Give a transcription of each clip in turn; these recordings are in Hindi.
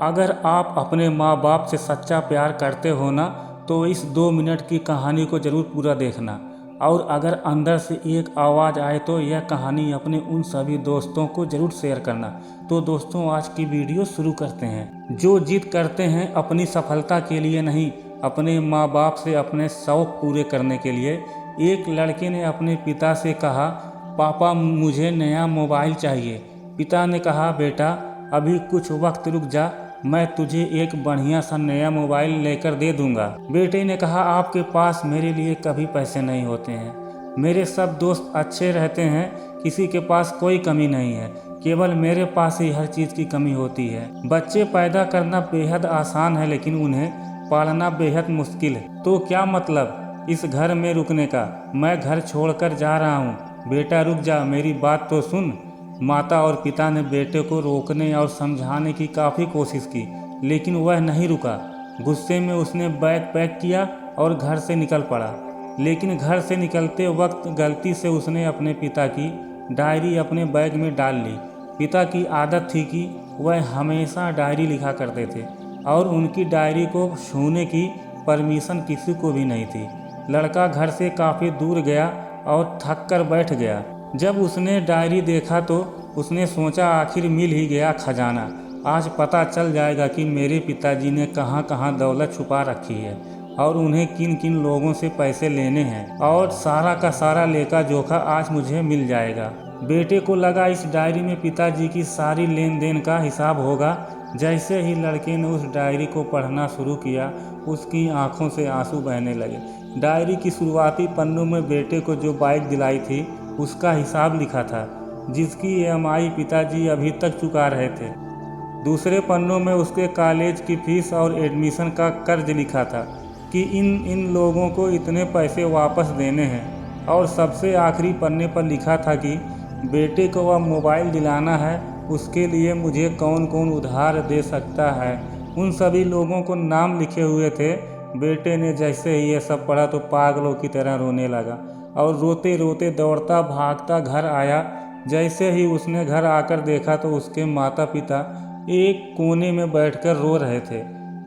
अगर आप अपने माँ बाप से सच्चा प्यार करते हो ना, तो इस 2 मिनट की कहानी को ज़रूर पूरा देखना। और अगर अंदर से एक आवाज़ आए तो यह कहानी अपने उन सभी दोस्तों को ज़रूर शेयर करना। तो दोस्तों, आज की वीडियो शुरू करते हैं। जो जिद करते हैं अपनी सफलता के लिए नहीं, अपने माँ बाप से अपने शौक़ पूरे करने के लिए। एक लड़के ने अपने पिता से कहा, पापा मुझे नया मोबाइल चाहिए। पिता ने कहा, बेटा अभी कुछ वक्त रुक जा, मैं तुझे एक बढ़िया सा नया मोबाइल लेकर दे दूंगा। बेटे ने कहा, आपके पास मेरे लिए कभी पैसे नहीं होते हैं। मेरे सब दोस्त अच्छे रहते हैं, किसी के पास कोई कमी नहीं है, केवल मेरे पास ही हर चीज़ की कमी होती है। बच्चे पैदा करना बेहद आसान है, लेकिन उन्हें पालना बेहद मुश्किल है। तो क्या मतलब इस घर में रुकने का? मैं घर छोड़कर जा रहा हूँ। बेटा रुक जा, मेरी बात तो सुन। माता और पिता ने बेटे को रोकने और समझाने की काफ़ी कोशिश की, लेकिन वह नहीं रुका। गुस्से में उसने बैग पैक किया और घर से निकल पड़ा। लेकिन घर से निकलते वक्त गलती से उसने अपने पिता की डायरी अपने बैग में डाल ली। पिता की आदत थी कि वह हमेशा डायरी लिखा करते थे और उनकी डायरी को छूने की परमिशन किसी को भी नहीं थी। लड़का घर से काफ़ी दूर गया और थक कर बैठ गया। जब उसने डायरी देखा तो उसने सोचा, आखिर मिल ही गया खजाना। आज पता चल जाएगा कि मेरे पिताजी ने कहां कहां दौलत छुपा रखी है और उन्हें किन किन लोगों से पैसे लेने हैं, और सारा का सारा लेखा जोखा आज मुझे मिल जाएगा। बेटे को लगा इस डायरी में पिताजी की सारी लेन देन का हिसाब होगा। जैसे ही लड़के ने उस डायरी को पढ़ना शुरू किया, उसकी आंखों से आंसू बहने लगे। डायरी की शुरुआती पन्नों में बेटे को जो बाइक दिलाई थी उसका हिसाब लिखा था, जिसकी EMI पिताजी अभी तक चुका रहे थे। दूसरे पन्नों में उसके कॉलेज की फीस और एडमिशन का कर्ज लिखा था कि इन लोगों को इतने पैसे वापस देने हैं। और सबसे आखिरी पन्ने पर लिखा था कि बेटे को वह मोबाइल दिलाना है, उसके लिए मुझे कौन कौन उधार दे सकता है। उन सभी लोगों को नाम लिखे हुए थे। बेटे ने जैसे ही ये सब पढ़ा तो पागलों की तरह रोने लगा और रोते रोते दौड़ता भागता घर आया। जैसे ही उसने घर आकर देखा तो उसके माता पिता एक कोने में बैठकर रो रहे थे।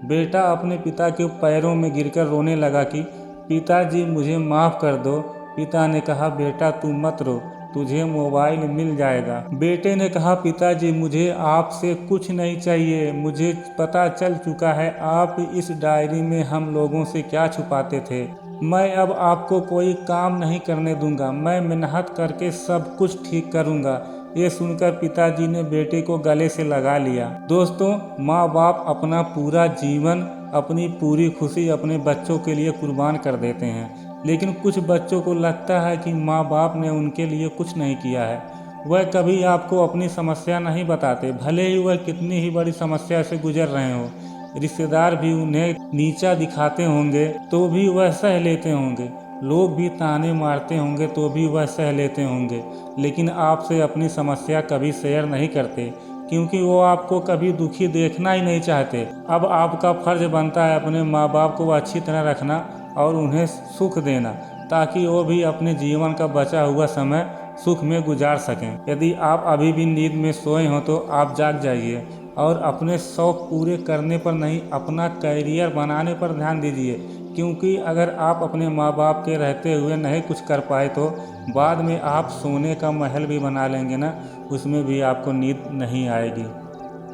बेटा अपने पिता के पैरों में गिरकर रोने लगा कि पिताजी मुझे माफ़ कर दो। पिता ने कहा, बेटा तू मत रो, तुझे मोबाइल मिल जाएगा। बेटे ने कहा, पिताजी मुझे आपसे कुछ नहीं चाहिए, मुझे पता चल चुका है आप इस डायरी में हम लोगों से क्या छुपाते थे। मैं अब आपको कोई काम नहीं करने दूंगा, मैं मेहनत करके सब कुछ ठीक करूंगा। ये सुनकर पिताजी ने बेटे को गले से लगा लिया। दोस्तों, माँ बाप अपना पूरा जीवन, अपनी पूरी खुशी अपने बच्चों के लिए कुर्बान कर देते हैं, लेकिन कुछ बच्चों को लगता है कि माँ बाप ने उनके लिए कुछ नहीं किया है। वह कभी आपको अपनी समस्या नहीं बताते, भले ही वह कितनी ही बड़ी समस्या से गुजर रहे हो। रिश्तेदार भी उन्हें नीचा दिखाते होंगे तो भी वह सह लेते होंगे, लोग भी ताने मारते होंगे तो भी वह सह लेते होंगे, लेकिन आपसे अपनी समस्या कभी शेयर नहीं करते, क्योंकि वो आपको कभी दुखी देखना ही नहीं चाहते। अब आपका फर्ज बनता है अपने माँ बाप को अच्छी तरह रखना और उन्हें सुख देना, ताकि वो भी अपने जीवन का बचा हुआ समय सुख में गुजार सकें। यदि आप अभी भी नींद में सोए हो तो आप जाग जाइए और अपने शौक़ पूरे करने पर नहीं, अपना कैरियर बनाने पर ध्यान दीजिए, क्योंकि अगर आप अपने माँ बाप के रहते हुए नहीं कुछ कर पाए तो बाद में आप सोने का महल भी बना लेंगे ना, उसमें भी आपको नींद नहीं आएगी।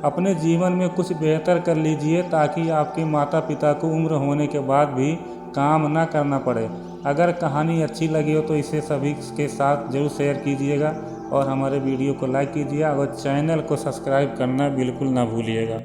अपने जीवन में कुछ बेहतर कर लीजिए ताकि आपके माता पिता को उम्र होने के बाद भी काम ना करना पड़े। अगर कहानी अच्छी लगी हो तो इसे सभी के साथ ज़रूर शेयर कीजिएगा और हमारे वीडियो को लाइक कीजिए और चैनल को सब्सक्राइब करना बिल्कुल ना भूलिएगा।